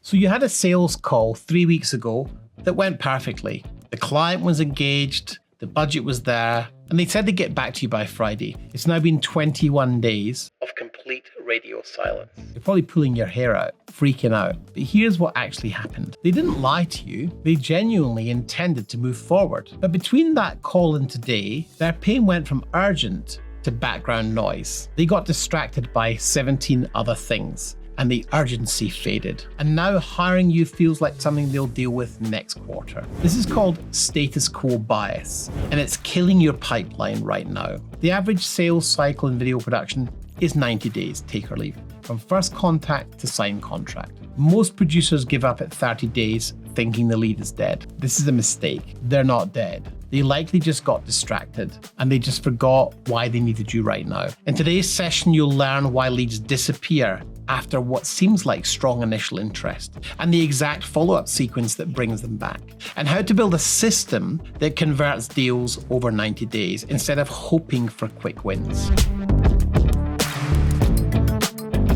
So you had a sales call 3 weeks ago that went perfectly. The client was engaged, the budget was there, and they said they'd get back to you by Friday. It's now been 21 days of complete radio silence. You're probably pulling your hair out, freaking out. But here's what actually happened. They didn't lie to you. They genuinely intended to move forward. But between that call and today, their pain went from urgent to background noise. They got distracted by 17 other things, and the urgency faded. And now hiring you feels like something they'll deal with next quarter. This is called status quo bias, and it's killing your pipeline right now. The average sales cycle in video production is 90 days, take or leave, from first contact to signed contract. Most producers give up at 30 days thinking the lead is dead. This is a mistake. They're not dead. They likely just got distracted and they just forgot why they needed you right now. In today's session, you'll learn why leads disappear after what seems like strong initial interest, and the exact follow-up sequence that brings them back, and how to build a system that converts deals over 90 days instead of hoping for quick wins.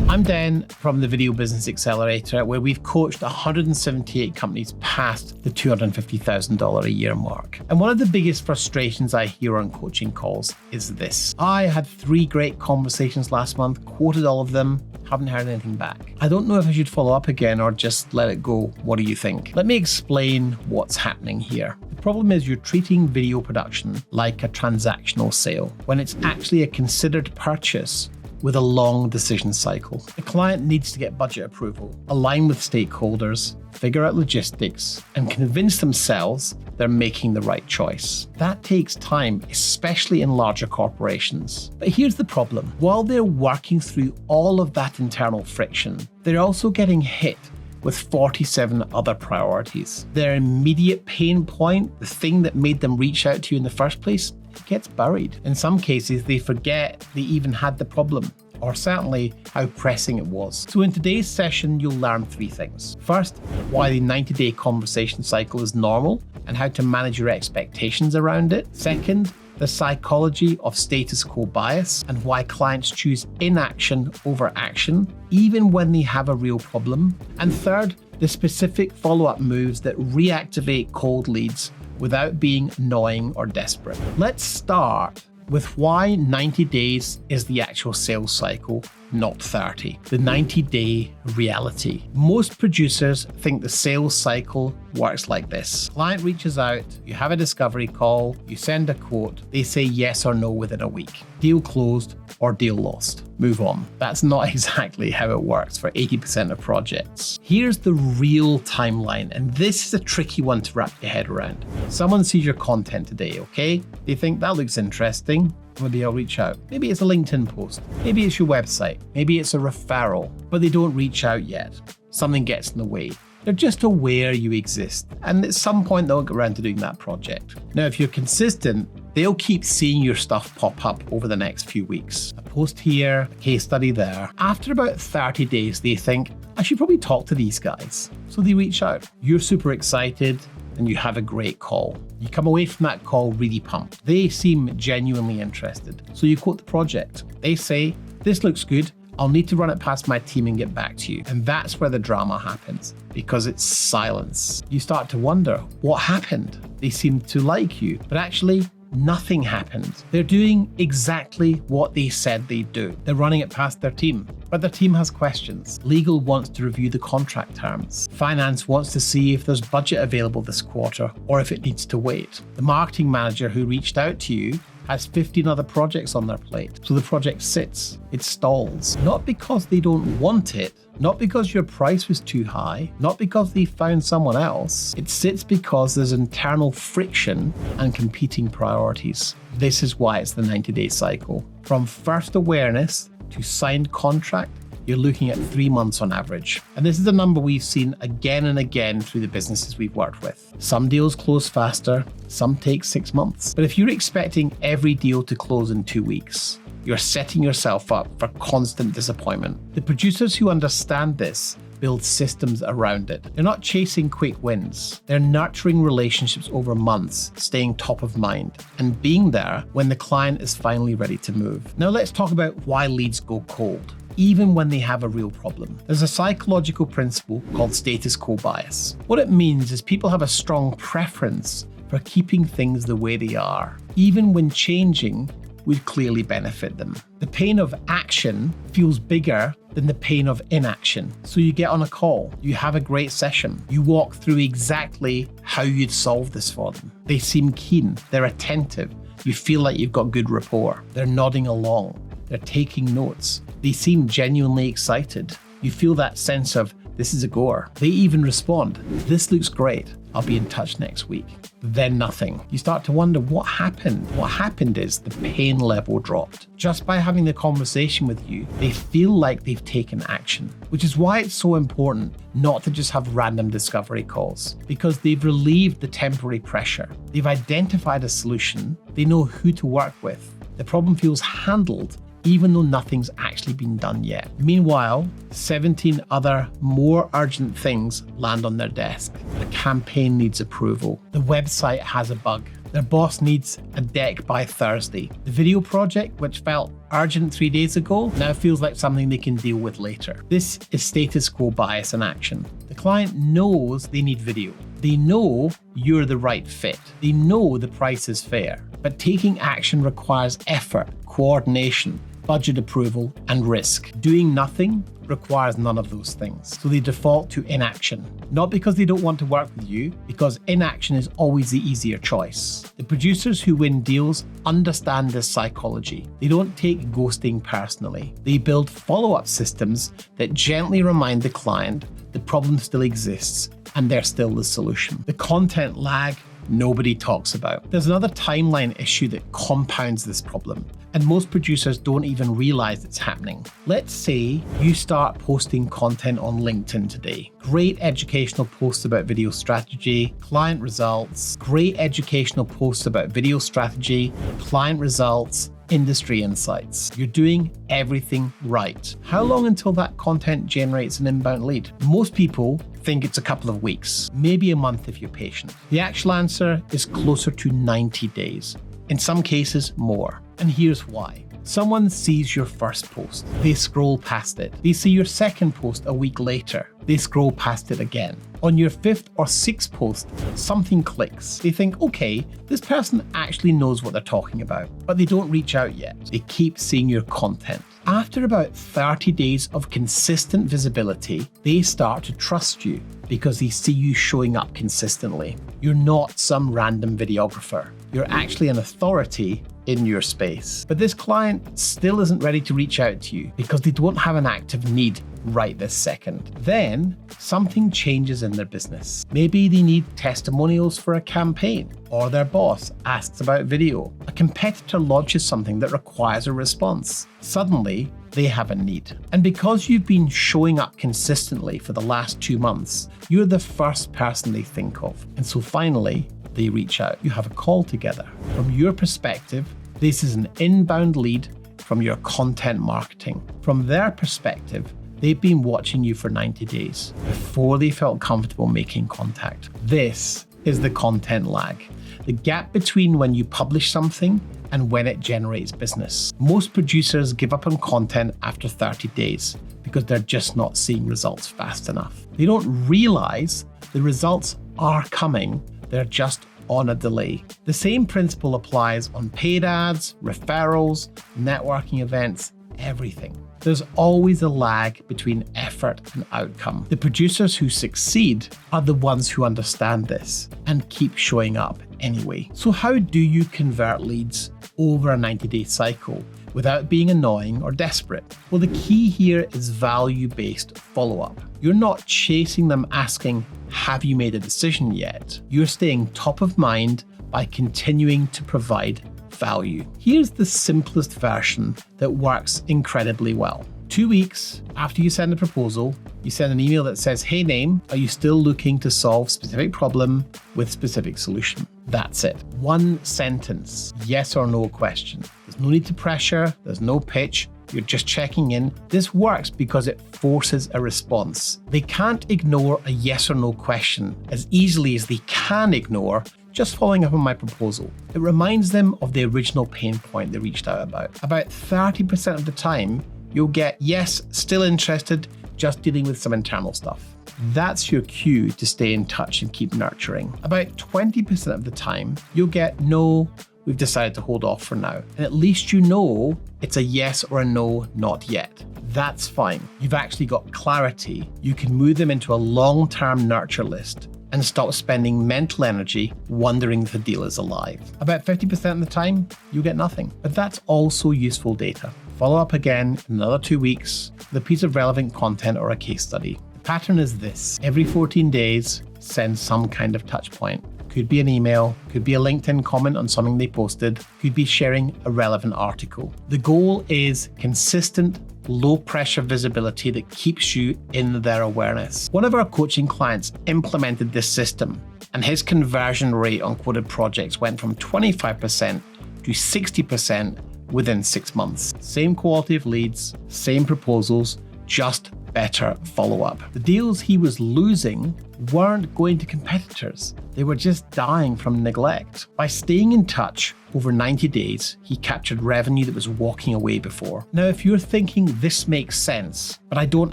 I'm Den from the Video Business Accelerator, where we've coached 178 companies past the $250,000 a year mark. And one of the biggest frustrations I hear on coaching calls is this. I had 3 great conversations last month, quoted all of them, haven't heard anything back. I don't know if I should follow up again or just let it go. What do you think? Let me explain what's happening here. The problem is you're treating video production like a transactional sale when it's actually a considered purchase with a long decision cycle. The client needs to get budget approval, align with stakeholders, figure out logistics, and convince themselves they're making the right choice. That takes time, especially in larger corporations. But here's the problem. While they're working through all of that internal friction, they're also getting hit with 47 other priorities. Their immediate pain point, the thing that made them reach out to you in the first place, it gets buried. In some cases, they forget they even had the problem, or certainly how pressing it was. So in today's session, you'll learn 3 things. First, why the 90-day conversation cycle is normal and how to manage your expectations around it. Second, the psychology of status quo bias and why clients choose inaction over action, even when they have a real problem. And third, the specific follow-up moves that reactivate cold leads without being annoying or desperate. Let's start with why 90 days is the actual sales cycle, not 30. The 90-day reality. Most producers think the sales cycle works like this. Client reaches out, you have a discovery call, you send a quote, they say yes or no within a week. Deal closed or deal lost. Move on. That's not exactly how it works for 80% of projects. Here's the real timeline, and this is a tricky one to wrap your head around. Someone sees your content today, okay? They think that looks interesting. Maybe I'll reach out. Maybe it's a LinkedIn post. Maybe it's your website. Maybe it's a referral, but they don't reach out yet. Something gets in the way. They're just aware you exist, and at some point they'll get around to doing that project. Now, if you're consistent, they'll keep seeing your stuff pop up over the next few weeks. A post here, a case study there. After about 30 days, they think, I should probably talk to these guys. So they reach out. You're super excited and you have a great call. You come away from that call really pumped. They seem genuinely interested. So you quote the project. They say, this looks good. I'll need to run it past my team and get back to you. And that's where the drama happens, because it's silence. You start to wonder, what happened? They seem to like you, but actually nothing happened. They're doing exactly what they said they'd do. They're running it past their team, but their team has questions. Legal wants to review the contract terms. Finance wants to see if there's budget available this quarter or if it needs to wait. The marketing manager who reached out to you has 15 other projects on their plate. So the project sits, it stalls. Not because they don't want it, not because your price was too high, not because they found someone else. It sits because there's internal friction and competing priorities. This is why it's the 90-day cycle. From first awareness to signed contract, you're looking at 3 months on average. And this is a number we've seen again and again through the businesses we've worked with. Some deals close faster, some take 6 months. But if you're expecting every deal to close in 2 weeks, you're setting yourself up for constant disappointment. The producers who understand this build systems around it. They're not chasing quick wins. They're nurturing relationships over months, staying top of mind, and being there when the client is finally ready to move. Now let's talk about why leads go cold. even when they have a real problem. There's a psychological principle called status quo bias. What it means is people have a strong preference for keeping things the way they are, even when changing would clearly benefit them. The pain of action feels bigger than the pain of inaction. So you get on a call, you have a great session, you walk through exactly how you'd solve this for them. They seem keen, they're attentive, you feel like you've got good rapport. They're nodding along, they're taking notes, they seem genuinely excited. You feel that sense of, this is a goer. They even respond, this looks great, I'll be in touch next week. Then nothing. You start to wonder what happened. What happened is the pain level dropped. Just by having the conversation with you, they feel like they've taken action, which is why it's so important not to just have random discovery calls, because they've relieved the temporary pressure. They've identified a solution. They know who to work with. The problem feels handled, even though nothing's actually been done yet. Meanwhile, 17 other more urgent things land on their desk. The campaign needs approval. The website has a bug. Their boss needs a deck by Thursday. The video project, which felt urgent 3 days ago, now feels like something they can deal with later. This is status quo bias in action. The client knows they need video. They know you're the right fit. They know the price is fair. But taking action requires effort, coordination, budget approval, and risk. Doing nothing requires none of those things. So they default to inaction. Not because they don't want to work with you, because inaction is always the easier choice. The producers who win deals understand this psychology. They don't take ghosting personally. They build follow-up systems that gently remind the client the problem still exists and they're still the solution. The content lag nobody talks about. There's another timeline issue that compounds this problem, and most producers don't even realize it's happening. Let's say you start posting content on LinkedIn today. Great educational posts about video strategy, client results, great educational posts about video strategy, client results, industry insights. You're doing everything right. How long until that content generates an inbound lead? Most people think it's a couple of weeks, maybe a month if you're patient. The actual answer is closer to 90 days, in some cases more. And here's why. Someone sees your first post, they scroll past it. They see your second post a week later, they scroll past it again. On your fifth or sixth post, something clicks. They think, okay, this person actually knows what they're talking about, but they don't reach out yet. They keep seeing your content. After about 30 days of consistent visibility, they start to trust you because they see you showing up consistently. You're not some random videographer. You're actually an authority in your space. But this client still isn't ready to reach out to you because they don't have an active need right this second. Then something changes in their business. Maybe they need testimonials for a campaign, or their boss asks about video. A competitor launches something that requires a response. Suddenly, they have a need. And because you've been showing up consistently for the last 2 months, you're the first person they think of. And so finally, they reach out. You have a call together. From your perspective, this is an inbound lead from your content marketing. From their perspective, they've been watching you for 90 days before they felt comfortable making contact. This is the content lag, the gap between when you publish something and when it generates business. Most producers give up on content after 30 days because they're just not seeing results fast enough. They don't realize the results are coming, they're just on a delay. The same principle applies on paid ads, referrals, networking events, everything. There's always a lag between effort and outcome. The producers who succeed are the ones who understand this and keep showing up anyway. So how do you convert leads over a 90-day cycle without being annoying or desperate? Well, the key here is value-based follow-up. You're not chasing them asking, have you made a decision yet? You're staying top of mind by continuing to provide value. Here's the simplest version that works incredibly well. 2 weeks after you send a proposal, you send an email that says, hey name, are you still looking to solve specific problem with specific solution? That's it. One sentence, yes or no question. There's no need to pressure, there's no pitch, you're just checking in. This works because it forces a response. They can't ignore a yes or no question as easily as they can ignore just following up on my proposal. It reminds them of the original pain point they reached out about. About 30% of the time, you'll get, yes, still interested, just dealing with some internal stuff. That's your cue to stay in touch and keep nurturing. About 20% of the time, you'll get, no, we've decided to hold off for now. And at least you know it's a yes or a no, not yet. That's fine. You've actually got clarity. You can move them into a long-term nurture list and stop spending mental energy wondering if the deal is alive. About 50% of the time, you get nothing. But that's also useful data. Follow up again in another 2 weeks with a piece of relevant content or a case study. The pattern is this. Every 14 days, send some kind of touch point. Could be an email, could be a LinkedIn comment on something they posted, could be sharing a relevant article. The goal is consistent, low-pressure visibility that keeps you in their awareness. One of our coaching clients implemented this system, and his conversion rate on quoted projects went from 25% to 60% within 6 months. Same quality of leads, same proposals, just better follow-up. The deals he was losing weren't going to competitors. They were just dying from neglect. By staying in touch over 90 days, he captured revenue that was walking away before. Now, if you're thinking this makes sense, but I don't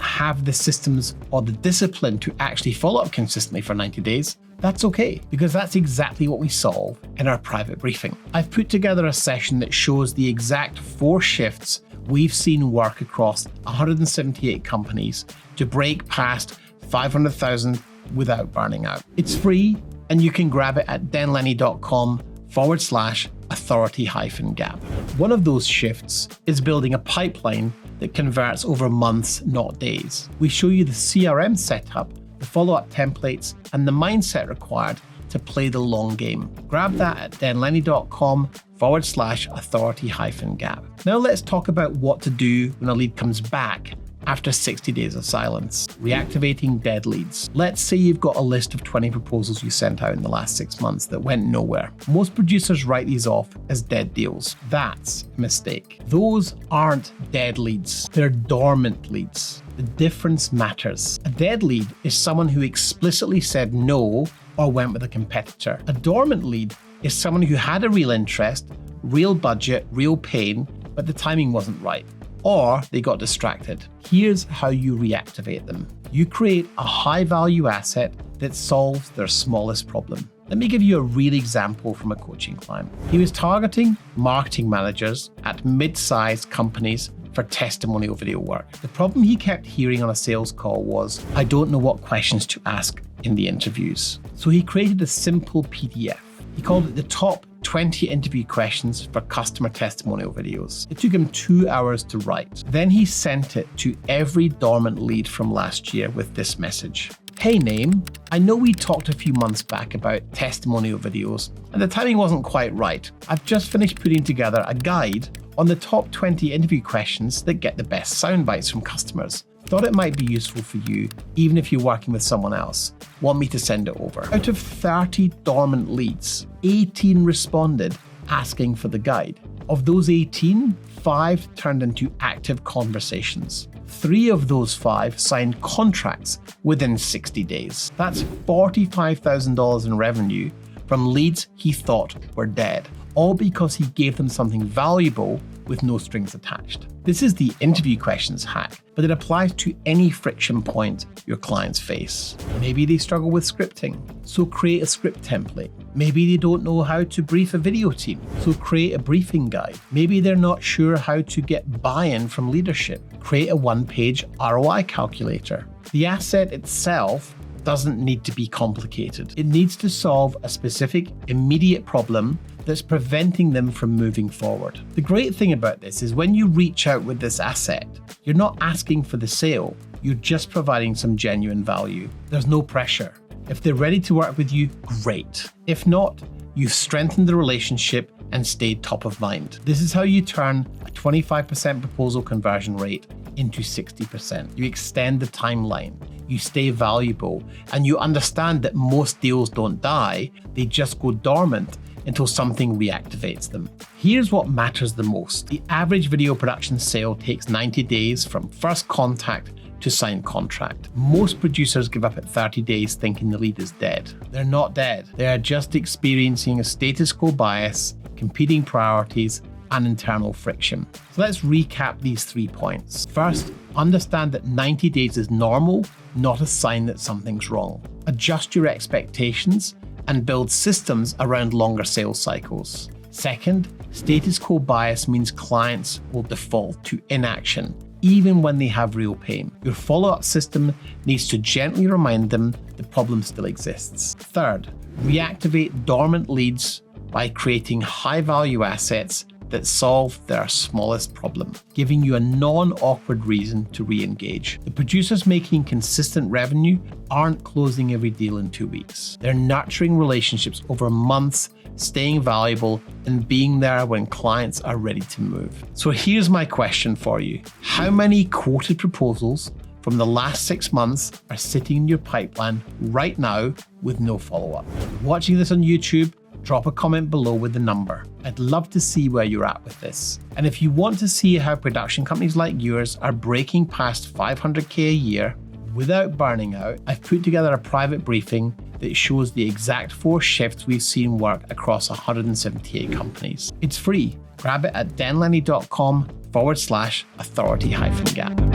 have the systems or the discipline to actually follow up consistently for 90 days, that's okay, because that's exactly what we solve in our private briefing. I've put together a session that shows the exact 4 shifts we've seen work across 178 companies to break past 500,000 without burning out. It's free, and you can grab it at denlennie.com/authority-gap. One of those shifts is building a pipeline that converts over months, not days. We show you the CRM setup, the follow-up templates, and the mindset required to play the long game. Grab that at denlennie.com/authority-gap. Now let's talk about what to do when a lead comes back after 60 days of silence. Reactivating dead leads. Let's say you've got a list of 20 proposals you sent out in the last 6 months that went nowhere. Most producers write these off as dead deals. That's a mistake. Those aren't dead leads. They're dormant leads. The difference matters. A dead lead is someone who explicitly said no or went with a competitor. A dormant lead is someone who had a real interest, real budget, real pain, but the timing wasn't right, or they got distracted. Here's how you reactivate them. You create a high-value asset that solves their smallest problem. Let me give you a real example from a coaching client. He was targeting marketing managers at mid-sized companies for testimonial video work. The problem he kept hearing on a sales call was, I don't know what questions to ask in the interviews. So he created a simple PDF. He called it the top 20 interview questions for customer testimonial videos. It took him 2 hours to write. Then he sent it to every dormant lead from last year with this message. Hey name, I know we talked a few months back about testimonial videos and the timing wasn't quite right. I've just finished putting together a guide on the top 20 interview questions that get the best sound bites from customers. Thought it might be useful for you, even if you're working with someone else. Want me to send it over? Out of 30 dormant leads, 18 responded asking for the guide. Of those 18, 5 turned into active conversations. 3 of those 5 signed contracts within 60 days. That's $45,000 in revenue from leads he thought were dead, all because he gave them something valuable with no strings attached. This is the interview questions hack, but it applies to any friction point your clients face. Maybe they struggle with scripting, so create a script template. Maybe they don't know how to brief a video team, so create a briefing guide. Maybe they're not sure how to get buy-in from leadership. Create a 1-page ROI calculator. The asset itself doesn't need to be complicated. It needs to solve a specific, immediate problem that's preventing them from moving forward. The great thing about this is when you reach out with this asset, you're not asking for the sale, you're just providing some genuine value. There's no pressure. If they're ready to work with you, great. If not, you've strengthened the relationship and stayed top of mind. This is how you turn a 25% proposal conversion rate into 60%. You extend the timeline, you stay valuable, and you understand that most deals don't die, they just go dormant until something reactivates them. Here's what matters the most. The average video production sale takes 90 days from first contact to signed contract. Most producers give up at 30 days thinking the lead is dead. They're not dead. They are just experiencing a status quo bias, competing priorities, and internal friction. So let's recap these 3 points. First, understand that 90 days is normal, not a sign that something's wrong. Adjust your expectations and build systems around longer sales cycles. Second, status quo bias means clients will default to inaction, even when they have real pain. Your follow-up system needs to gently remind them the problem still exists. Third, reactivate dormant leads by creating high-value assets that solve their smallest problem, giving you a non-awkward reason to re-engage. The producers making consistent revenue aren't closing every deal in 2 weeks. They're nurturing relationships over months, staying valuable, and being there when clients are ready to move. So here's my question for you. How many quoted proposals from the last 6 months are sitting in your pipeline right now with no follow-up? Watching this on YouTube, drop a comment below with the number. I'd love to see where you're at with this. And if you want to see how production companies like yours are breaking past 500K a year without burning out, I've put together a private briefing that shows the exact 4 shifts we've seen work across 178 companies. It's free. Grab it at denlennie.com/authority-gap.